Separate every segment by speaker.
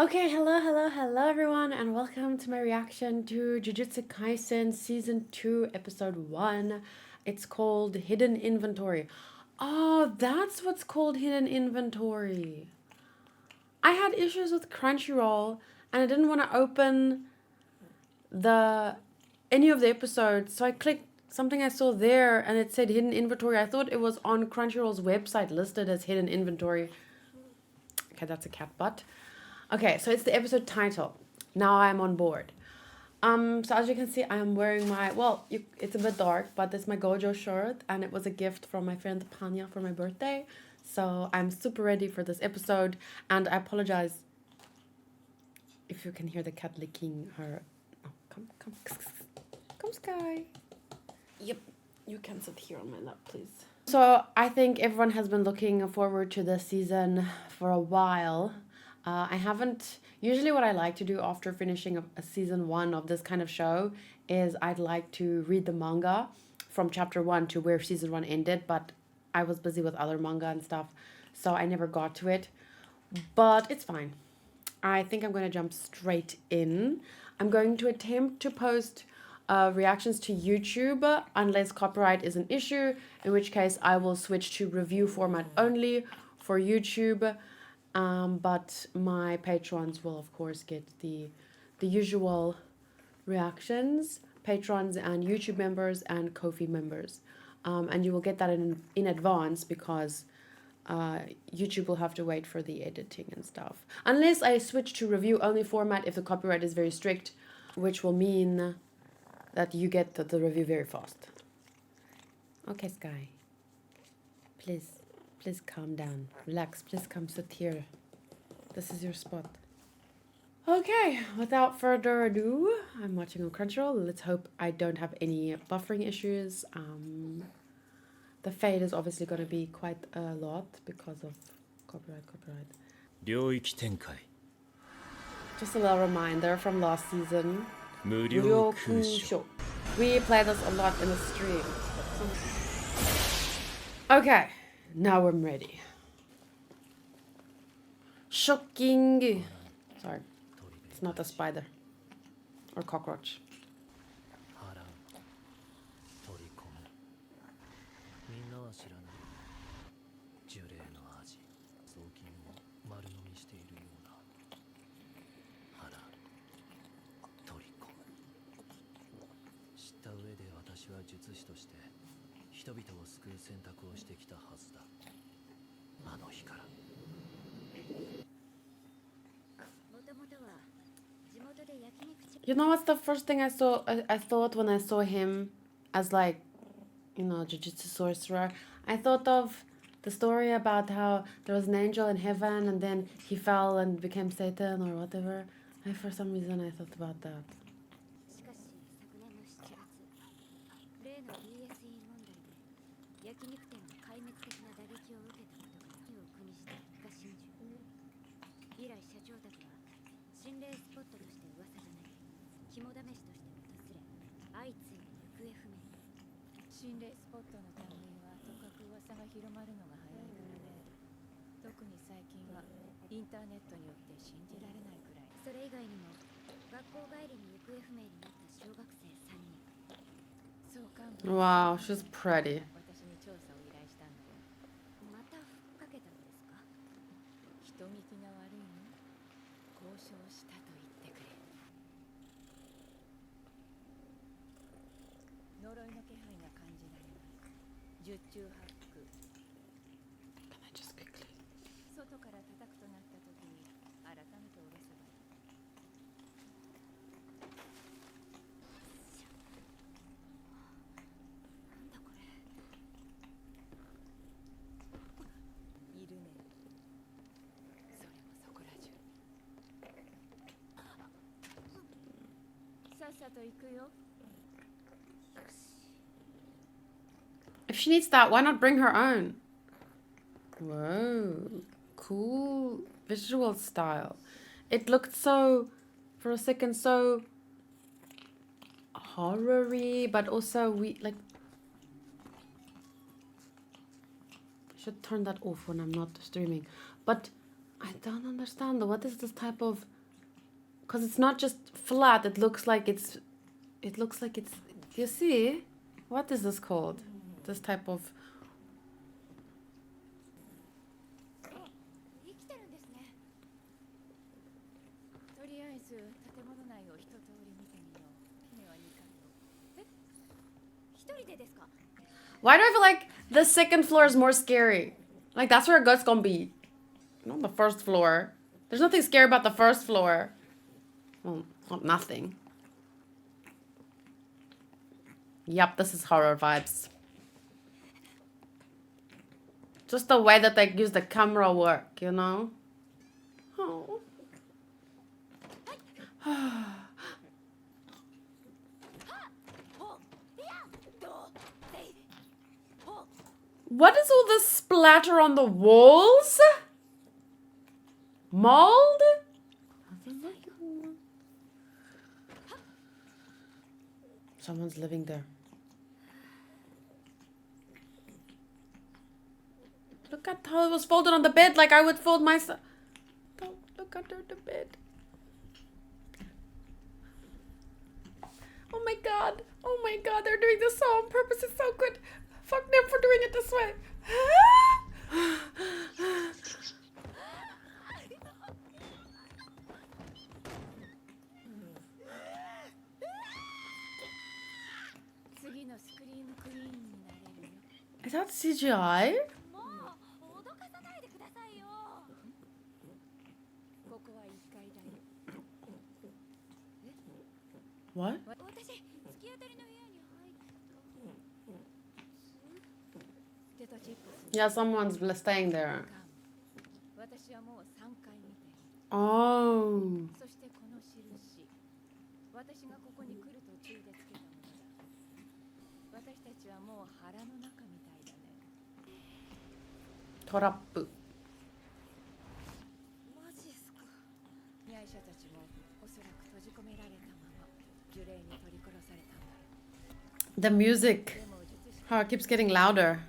Speaker 1: Okay, hello everyone, and welcome to my reaction to Jujutsu Kaisen Season 2, Episode 1. It's called Hidden Inventory. Oh, that's what's called Hidden Inventory. I had issues with Crunchyroll, and I didn't want to open any of the episodes, so I clicked something I saw there, and it said Hidden Inventory. I thought it was on Crunchyroll's website listed as Hidden Inventory. Okay, that's a cat butt. Okay, so it's the episode title. Now I'm on board. So as you can see, I am wearing my, it's a bit dark, but it's my Gojo shirt, and it was a gift from my friend Panya for my birthday. So I'm super ready for this episode, and I apologize if you can hear the cat licking her. Oh, come, Sky. Yep, you can sit here on my lap, please. So I think everyone has been looking forward to this season for a while. I haven't. Usually, what I like to do after finishing a season 1 of this kind of show is I'd like to read the manga from chapter 1 to where season 1 ended, but I was busy with other manga and stuff, so I never got to it. But it's fine. I think I'm going to jump straight in. I'm going to attempt to post reactions to YouTube unless copyright is an issue, in which case I will switch to review format only for YouTube. But my patrons will, of course, get the usual reactions. Patrons and YouTube members and Ko-fi members. And you will get that in advance because YouTube will have to wait for the editing and stuff. Unless I switch to review-only format if the copyright is very strict, which will mean that you get the review very fast. Okay, Sky. Please calm down. Relax. Please come sit here. This is your spot. Okay, without further ado, I'm watching on Crunchyroll. Let's hope I don't have any buffering issues. The fade is obviously going to be quite a lot because of copyright. Just a little reminder from last season. Ryokunsho. We play this a lot in the stream. Okay, now I'm ready. Shocking. Sorry, it's not a spider or cockroach. You know what's the first thing I saw? I thought when I saw him as like, Jujutsu sorcerer. I thought of the story about how there was an angel in heaven and then he fell and became Satan or whatever. For some reason I thought about that. Wow, she's pretty. Can I just quickly? If she needs that, why not bring her own? Whoa, cool visual style. It looked so, for a second, so horror-y, but also I should turn that off when I'm not streaming. But I don't understand. What is this type of... Because it's not just flat. It looks like it's... It looks like it's... You see? What is this called? This type of... Why do I feel like the second floor is more scary? Like, that's where a ghost's gonna be. Not the first floor. There's nothing scary about the first floor. Well, not nothing. Yep, this is horror vibes. Just the way that they use the camera work, you know? Oh. What is all this splatter on the walls? Mold? Someone's living there. Look at how it was folded on the bed like I would fold myself. Don't look under the bed. Oh my god. Oh my god, they're doing this so on purpose. It's so good. Fuck them for doing it this way. Is that CGI? What? Yeah, someone's staying there. Oh. Torappu. The music. How it keeps getting louder.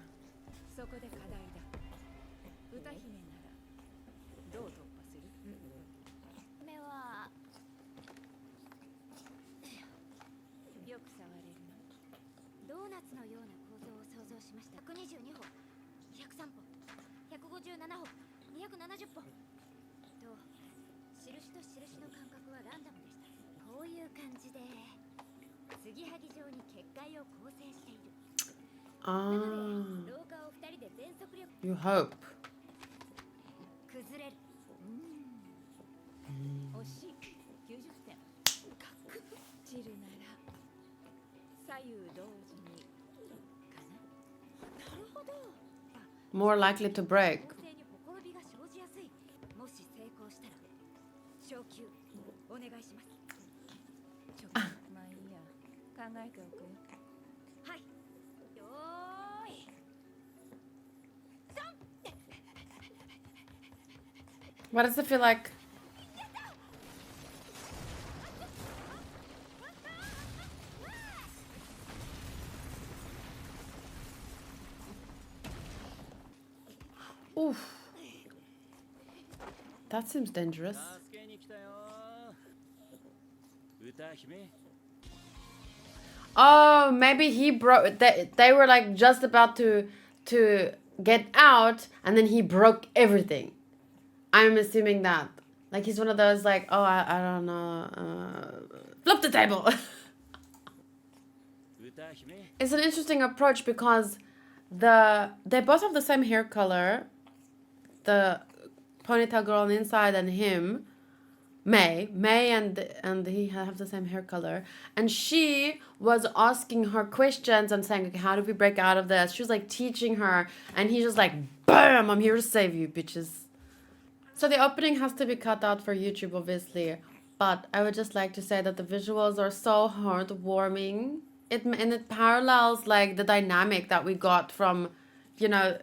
Speaker 1: Ah. You hope. More likely to break. What does it feel like? Oof. That seems dangerous. Oh, maybe he broke. They were like just about to get out, and then he broke everything. I'm assuming that. Like he's one of those like, oh, I don't know. Flip the table. It's an interesting approach because they both have the same hair color. The ponytail girl on the inside and him, May and he have the same hair color, and she was asking her questions and saying, okay, how do we break out of this? She was like teaching her, and he's just like, bam, I'm here to save you, bitches. So the opening has to be cut out for YouTube, obviously, but I would just like to say that the visuals are so heartwarming. It parallels like the dynamic that we got from, you know,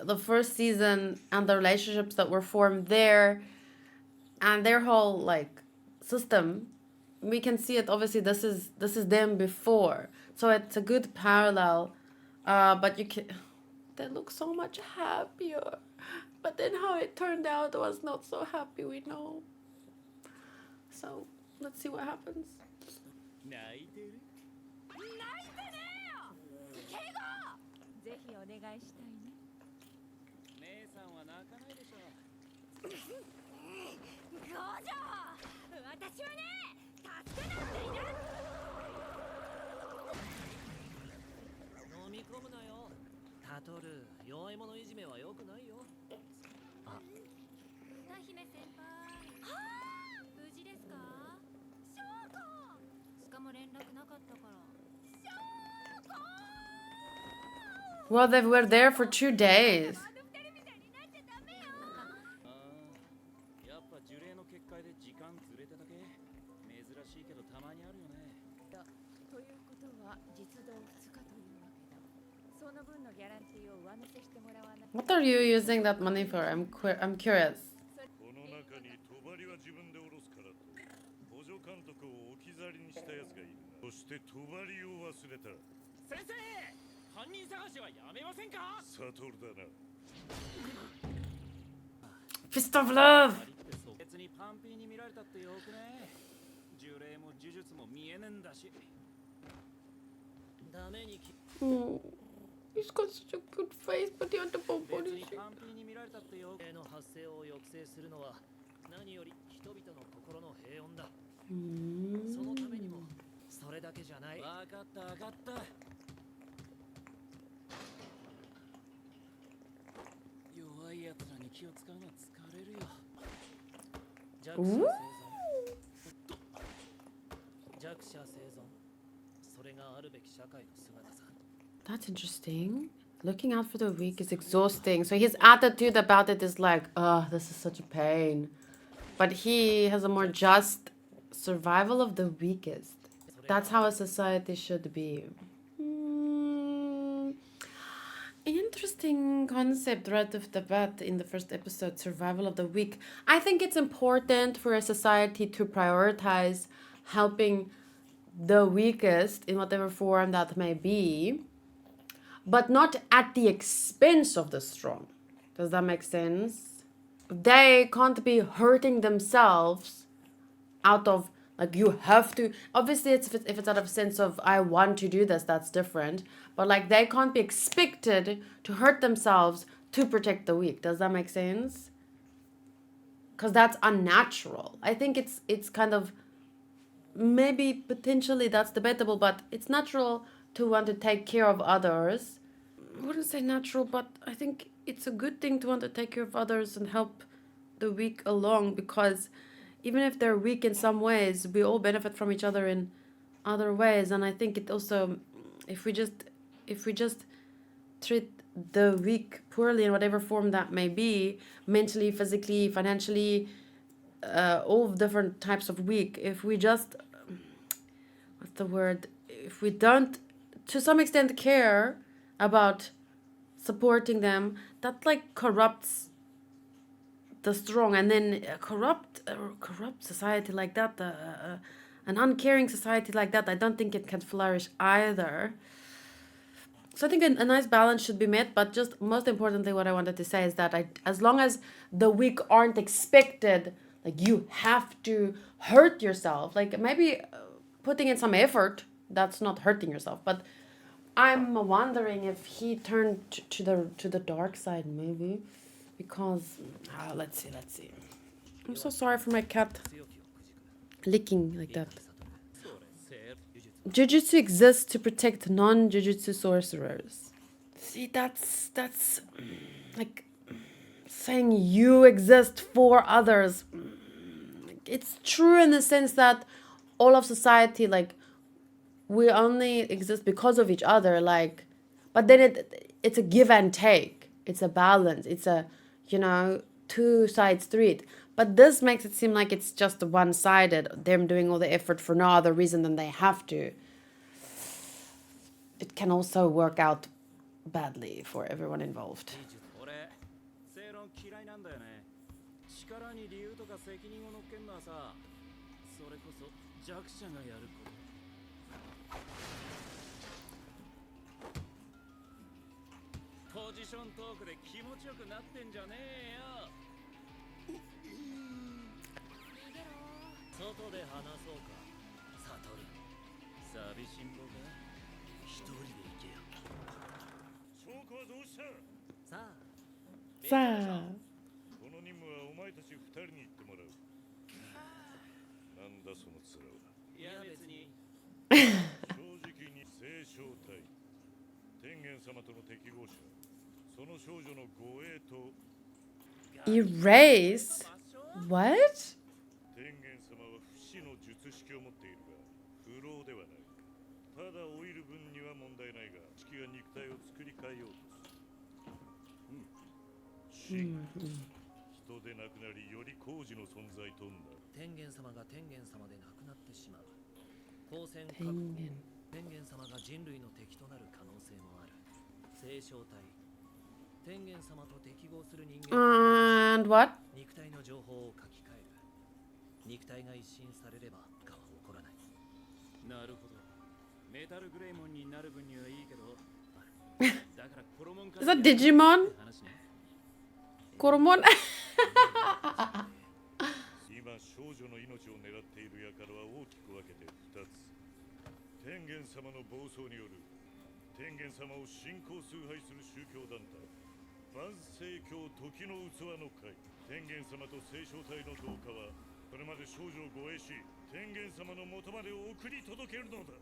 Speaker 1: the first season and the relationships that were formed there and their whole like system. We can see it, obviously this is them before, so it's a good parallel, but you can, they look so much happier. But then how it turned out was not so happy, we know. So, let's see what happens. Well, they were there for 2 days. What are you using that money for? I'm curious. Fist of love! Oh, he's got such a good face, but he had the body shape. Ooh. That's interesting. Looking out for the weak is exhausting. So his attitude about it is like, oh, this is such a pain. But he has a more just survival of the weakest. That's how a society should be. Interesting concept right off the bat in the first episode, survival of the weak. I think it's important for a society to prioritize helping the weakest in whatever form that may be, but not at the expense of the strong. Does that make sense? They can't be hurting themselves out of, like, you have to. Obviously, if it's out of a sense of, I want to do this, that's different. But, like, they can't be expected to hurt themselves to protect the weak. Does that make sense? Because that's unnatural. I think it's kind of, maybe potentially that's debatable, but it's natural to want to take care of others. I wouldn't say natural, but I think it's a good thing to want to take care of others and help the weak along, because even if they're weak in some ways, we all benefit from each other in other ways. And I think it also, if we just treat the weak poorly in whatever form that may be, mentally, physically, financially, all different types of weak, if we just, what's the word, if we don't to some extent care about supporting them, that like corrupts the strong. And then a corrupt society like that, an uncaring society like that, I don't think it can flourish either. So I think a nice balance should be met, but just most importantly, what I wanted to say is that as long as the weak aren't expected, like you have to hurt yourself, like maybe putting in some effort, that's not hurting yourself. But I'm wondering if he turned to the dark side, maybe, because let's see. I'm so sorry for my cat licking like that. Jujutsu exists to protect non-jujutsu sorcerers. See, that's like saying you exist for others. It's true in the sense that all of society, like, we only exist because of each other, like, but then it's a give and take. It's a balance. It's a, two sides to it. But this makes it seem like it's just one-sided, them doing all the effort for no other reason than they have to. It can also work out badly for everyone involved.
Speaker 2: ポジショントークで気持ちよくなってんじゃねえよ。外で話そうか。サトル、寂しんぼか。一人で行けよ。証拠はどうした？さあ。
Speaker 1: さあ。
Speaker 2: この任務はお前たち二人に行ってもらう。なんだその面は。いや別に。正直に聖正体。天元様との適合者。その少女の護衛と。
Speaker 1: Erase? What?
Speaker 2: 天元様は不死の術式を持っているが、不老ではない。ただ老いる分には問題ないが、式が肉体を作り変えようとする。真。人でなくなり、より高次の存在となる。天元様が天元様でなくなってしまう。光線確保。天元様が人類の敵となる可能性もある。聖正体。天元様と適合する人間。
Speaker 1: And what?
Speaker 2: 肉体の情報を書き換える。肉体が一新されればかは起こらない。なるほど。メタルグレイモンになる分にはいいけど。だからコロモンか。
Speaker 1: Is that Digimon? コロモン。
Speaker 2: 今少女の命を狙っている輩は大きく分けて2つ。天元様の暴走による天元様を信仰崇拝する宗教団体万世教時の器の会。天元様と聖正体の同化はこれまで少女を護衛し天元様の元まで送り届けるのだ。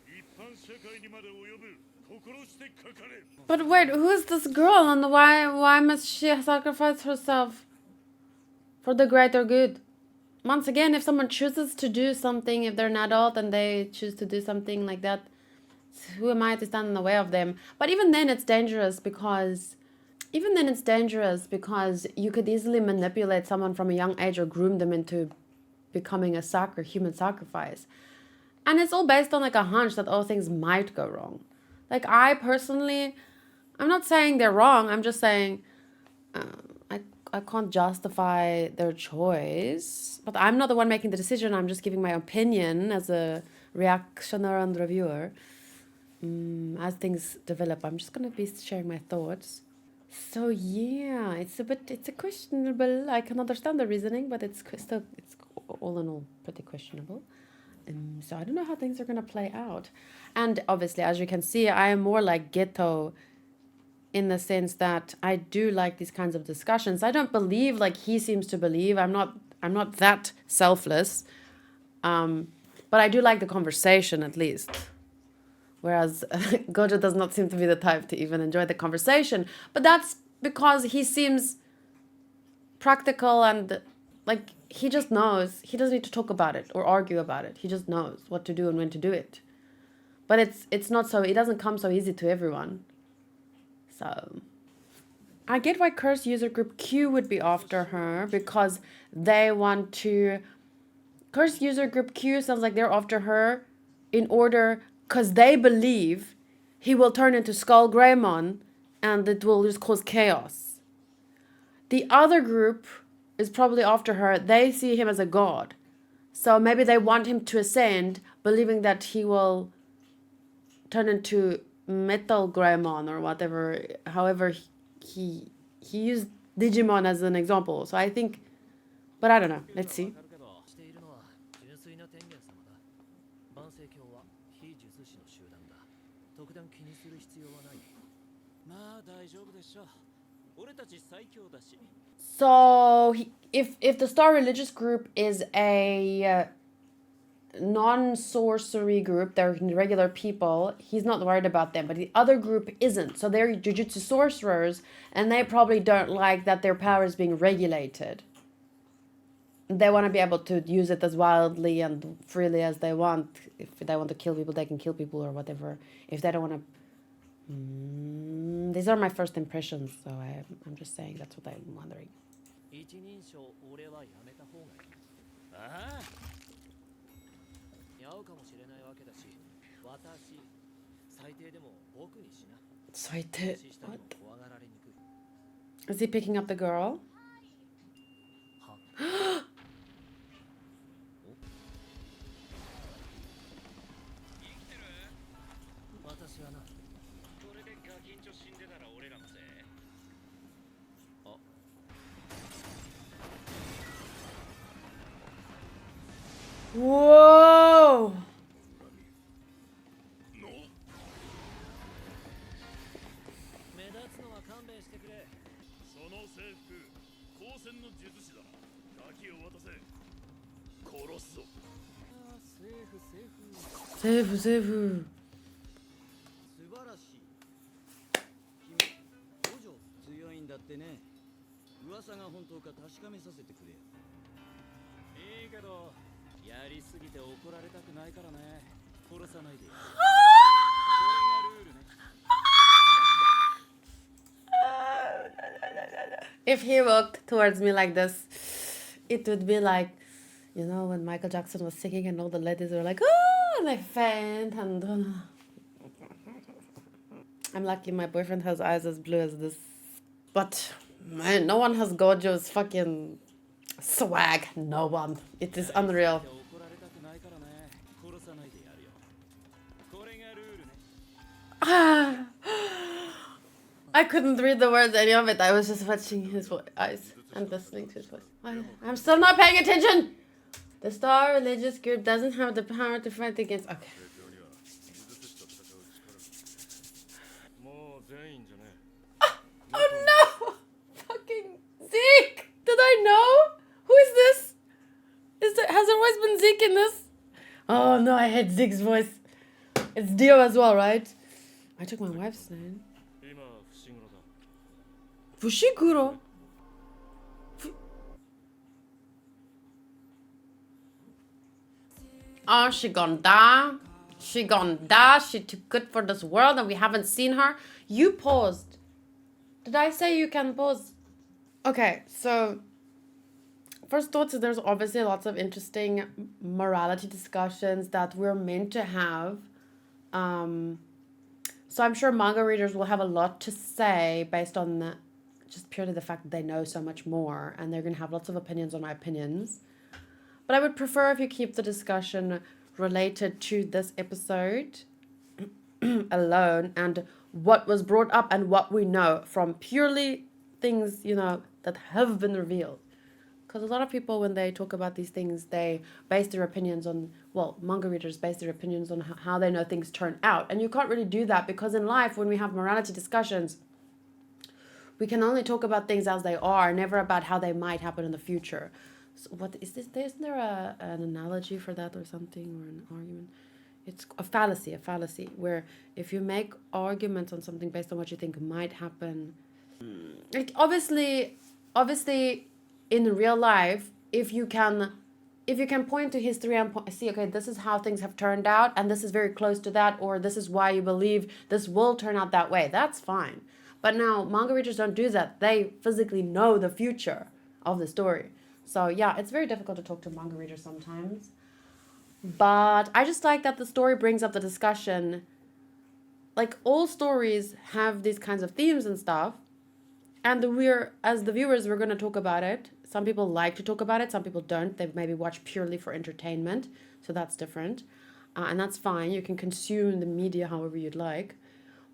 Speaker 2: 一般社会にまで及ぶ心してかかれ。
Speaker 1: But wait, who is this girl and why must she sacrifice herself for the greater good? Once again, if someone chooses to do something, if they're an adult and they choose to do something like that, who am I to stand in the way of them? But even then it's dangerous because you could easily manipulate someone from a young age or groom them into becoming a human sacrifice. And it's all based on like a hunch that all things might go wrong. Like I personally, I'm not saying they're wrong. I'm just saying I can't justify their choice. But I'm not the one making the decision. I'm just giving my opinion as a reactioner and reviewer. As things develop, I'm just going to be sharing my thoughts. So yeah, it's a questionable. I can understand the reasoning, but it's all in all pretty questionable. So I don't know how things are going to play out. And obviously, as you can see, I am more like Geto in the sense that I do like these kinds of discussions. I don't believe like he seems to believe. I'm not that selfless. But I do like the conversation at least. Whereas Gojo does not seem to be the type to even enjoy the conversation. But that's because he seems practical and like he just knows. He doesn't need to talk about it or argue about it. He just knows what to do and when to do it. But it's not so, it doesn't come so easy to everyone. So I get why Curse User Group Q would be after her because they want to... Curse User Group Q sounds like they're after her in order... Because they believe he will turn into Skull Greymon and it will just cause chaos. The other group is probably after her. They see him as a god. So maybe they want him to ascend, believing that he will turn into Metal Greymon or whatever. However, he used Digimon as an example. So I think... But I don't know. Let's see. So if the Star Religious group is a non-sorcery group, they're regular people, he's not worried about them, but the other group isn't. So they're Jujutsu sorcerers, and they probably don't like that their power is being regulated. They want to be able to use it as wildly and freely as they want. If they want to kill people, they can kill people or whatever. If they don't want to... these are my first impressions, so I'm just saying that's what I'm wondering. What? Is he picking up the girl? Whoa!
Speaker 3: 目立つのは勘弁してくれ。
Speaker 2: その制服光線の術師だ。ガキを渡せ。殺すぞ。
Speaker 3: あー、セーフセーフ。
Speaker 1: セーフセーフ。
Speaker 3: 素晴らしい。君、五条強いんだってね。噂が本当か確かめさせてくれよ。いいけど、やりすぎて怒られたくないからね。殺さないでよ。これがルールね。
Speaker 1: If he walked towards me like this, it would be like, you know, when Michael Jackson was singing and all the ladies were like, oh, and they faint. And I'm lucky my boyfriend has eyes as blue as this. But man, no one has Gojo's fucking swag. No one. It is unreal.
Speaker 3: 怒られたくないからね。殺さないでやるよ。これがルールね。
Speaker 1: Ah, I couldn't read the words, any of it. I was just watching his eyes and listening to his voice. I'm still not paying attention. The Star religious group doesn't have the power to fight against. Okay.
Speaker 2: もう全員じゃね。
Speaker 1: Oh no! Fucking Zeke! Did I know? Who is this? Has there always been Zeke in this? Oh no, I hate Zeke's voice. It's Dio as well, right? I took my wife's name.
Speaker 2: 今伏黒だ。
Speaker 1: Fushiguro? Oh, she gonna die. She gonna die. She too good for this world and we haven't seen her. You paused. Did I say you can pause? Okay, so first thoughts is there's obviously lots of interesting morality discussions that we're meant to have. So I'm sure manga readers will have a lot to say based on just purely the fact that they know so much more and they're going to have lots of opinions on my opinions. But I would prefer if you keep the discussion related to this episode alone and what was brought up and what we know from purely things, you know, that have been revealed. Because a lot of people, when they talk about these things, they base their opinions on, well, manga readers base their opinions on how they know things turn out. And you can't really do that because in life, when we have morality discussions, we can only talk about things as they are, never about how they might happen in the future. So what is this? Isn't there an analogy for that or something, or an argument? It's a fallacy, where if you make arguments on something based on what you think might happen, like obviously, in real life, if you can point to history and see, okay, this is how things have turned out, and this is very close to that, or this is why you believe this will turn out that way, that's fine. But now, manga readers don't do that. They physically know the future of the story. So yeah, it's very difficult to talk to manga readers sometimes. But I just like that the story brings up the discussion. Like, all stories have these kinds of themes and stuff. And we're, as the viewers, we're going to talk about it. Some people like to talk about it. Some people don't. They maybe watch purely for entertainment. So that's different. And that's fine. You can consume the media however you'd like.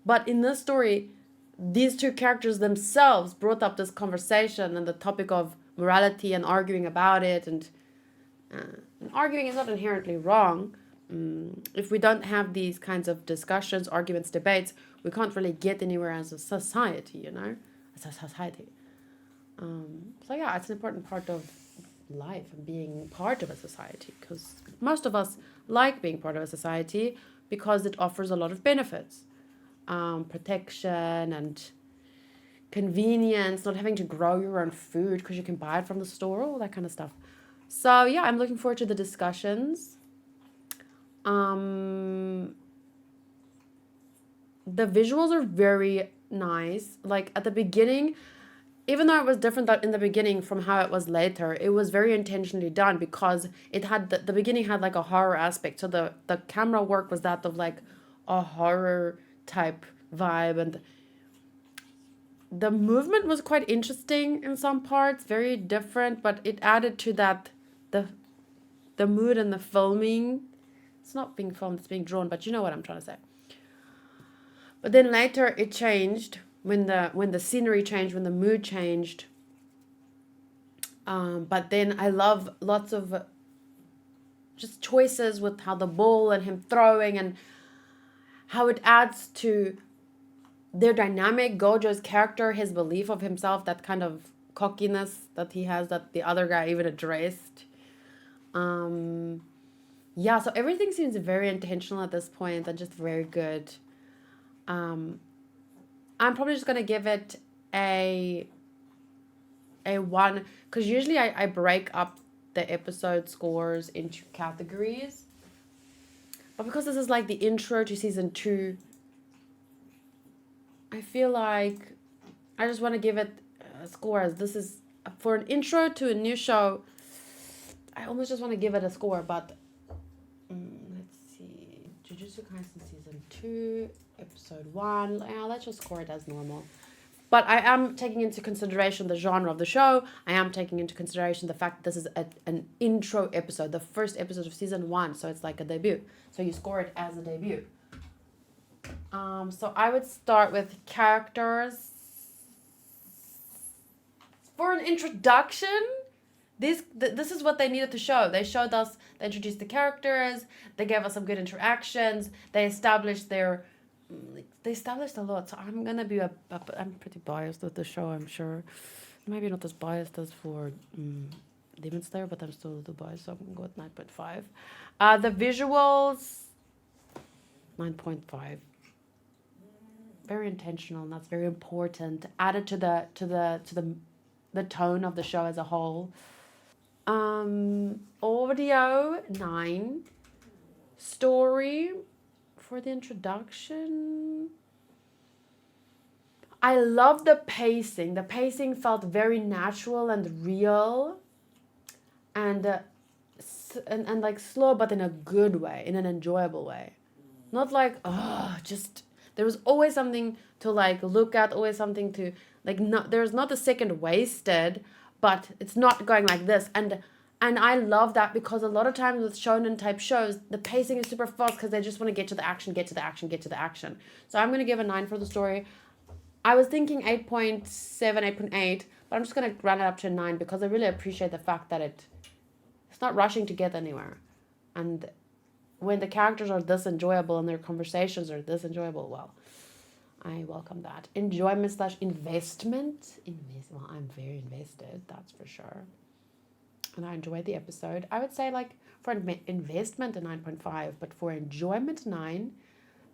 Speaker 1: But in this story, these two characters themselves brought up this conversation and the topic of morality and arguing about it. And arguing is not inherently wrong. If we don't have these kinds of discussions, arguments, debates, we can't really get anywhere as a society, you know? As a society. So yeah, it's an important part of life and being part of a society, because most of us like being part of a society because it offers a lot of benefits. Protection and convenience, not having to grow your own food because you can buy it from the store, all that kind of stuff. So yeah, I'm looking forward to the discussions. The visuals are very nice. Like at the beginning, even though it was different in the beginning from how it was later, it was very intentionally done because it had the beginning had like a horror aspect. So the camera work was that of like a horror type vibe, and the movement was quite interesting in some parts, very different, but it added to that the mood and the filming. It's not being filmed, it's being drawn, but you know what I'm trying to say. But then later it changed when the scenery changed, when the mood changed. But then I love lots of just choices with how the ball and him throwing and how it adds to their dynamic. Gojo's character, his belief of himself, that kind of cockiness that he has that the other guy even addressed. Yeah, so everything seems very intentional at this point and just very good. I'm probably just gonna give it a 1, because usually I break up the episode scores into categories, but because this is like the intro to season 2, I feel like I just want to give it a score, as this is for an intro to a new show. I almost just want to give it a score, but let's see. Jujutsu Kaisen season 2, episode 1. Yeah, let's just score it as normal. But I am taking into consideration the genre of the show. I am taking into consideration the fact that this is an intro episode, the first episode of season 1. So it's like a debut. So you score it as a debut. So I would start with characters. For an introduction, this is what they needed to show. They showed us, they introduced the characters, they gave us some good interactions, they established a lot. So I'm gonna be I'm pretty biased with the show, I'm sure. Maybe not as biased as for Demon Slayer, but I'm still a little biased, so I'm gonna go with 9.5. The visuals, 9.5. Very intentional, and that's very important. Added to the tone of the show as a whole. Audio, 9. Story, for the introduction, I love the pacing. The pacing felt very natural and real, and like slow, but in a good way, in an enjoyable way. Not like just there was always something to like look at, always something to like. Not there's not a second wasted, but it's not going like this. And I love that, because a lot of times with shonen type shows, the pacing is super fast because they just want to get to the action, get to the action, get to the action. So I'm going to give a 9 for the story. I was thinking 8.7, 8.8, but I'm just going to run it up to a 9 because I really appreciate the fact that it's not rushing to get anywhere. And when the characters are this enjoyable and their conversations are this enjoyable, well, I welcome that. Enjoyment / investment. Well, I'm very invested, that's for sure. And I enjoyed the episode. I would say like for investment a 9.5, but for enjoyment 9.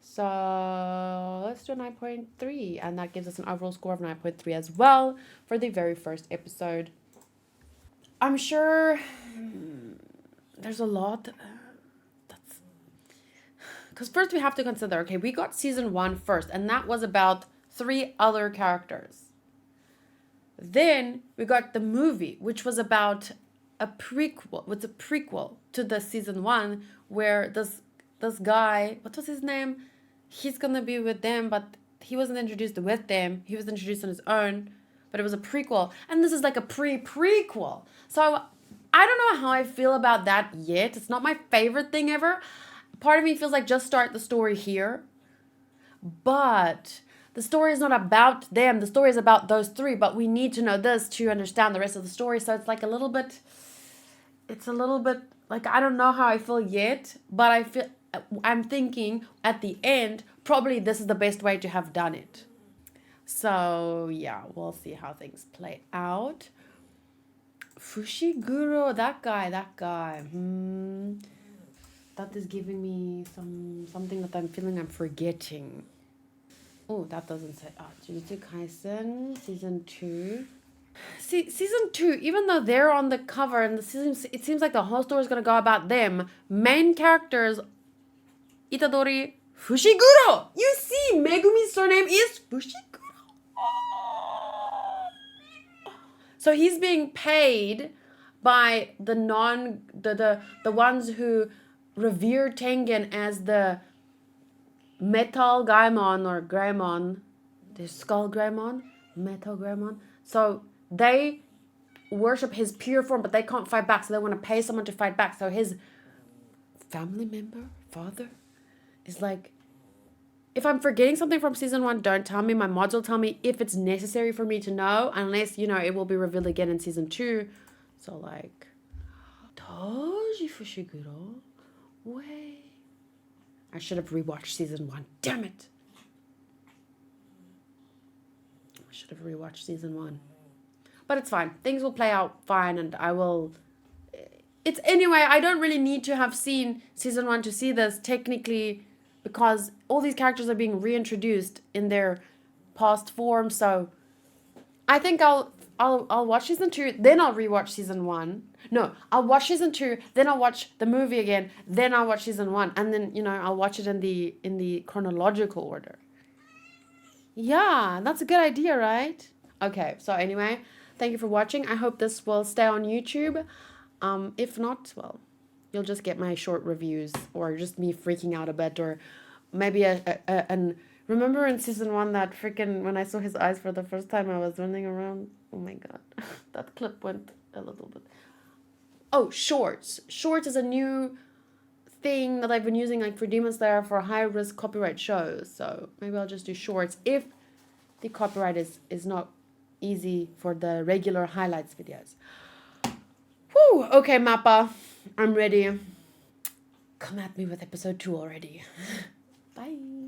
Speaker 1: So let's do a 9.3, and that gives us an overall score of 9.3 as well for the very first episode. I'm sure there's a lot. Because first we have to consider, okay, we got season 1 first, and that was about 3 other characters. Then we got the movie, which was about a prequel to the season 1, where this guy, what was his name? He's gonna be with them, but he wasn't introduced with them. He was introduced on his own, but it was a prequel. And this is like a prequel. So I don't know how I feel about that yet. It's not my favorite thing ever. Part of me feels like just start the story here. But the story is not about them. The story is about those 3, but we need to know this to understand the rest of the story. So it's like a little bit like, I don't know how I feel yet, but I'm thinking at the end, probably this is the best way to have done it. So yeah, we'll see how things play out. Fushiguro, that guy. That is giving me something that I'm feeling I'm forgetting. Oh, that doesn't say. Jujutsu Kaisen season 2. See, season 2, even though they're on the cover and it seems like the whole story is gonna go about them. Main characters, Itadori, Fushiguro. You see, Megumi's surname is Fushiguro. So he's being paid by the ones who revere Tengen as the Metal Gaimon or Greymon, the Skull Greymon, Metal Greymon. So they worship his pure form, but they can't fight back, so they want to pay someone to fight back. So his family member, father, is like, if I'm forgetting something from season 1, don't tell me. My mods will tell me if it's necessary for me to know, unless, it will be revealed again in season 2. So like, Koji Fushiguro? Way. I should have rewatched season 1. Damn it. I should have rewatched season 1. But it's fine. Things will play out fine and I will... It's anyway, I don't really need to have seen season 1 to see this technically because all these characters are being reintroduced in their past form. So I think I'll watch season 2, then I'll rewatch season 1. No, I'll watch season 2, then I'll watch the movie again, then I'll watch season 1, and then, you know, I'll watch it in the chronological order. Yeah, that's a good idea, right? Okay, so anyway, thank you for watching. I hope this will stay on YouTube. If not, well, you'll just get my short reviews or just me freaking out a bit, or maybe an remember in season 1 that freaking when I saw his eyes for the first time I was running around. Oh my god. That clip went a little bit. Oh, shorts. Shorts is a new thing that I've been using like for Demon Slayer for high risk copyright shows. So maybe I'll just do shorts if the copyright is not easy for the regular highlights videos. Whew, okay, Mappa, I'm ready. Come at me with episode 2 already. Bye.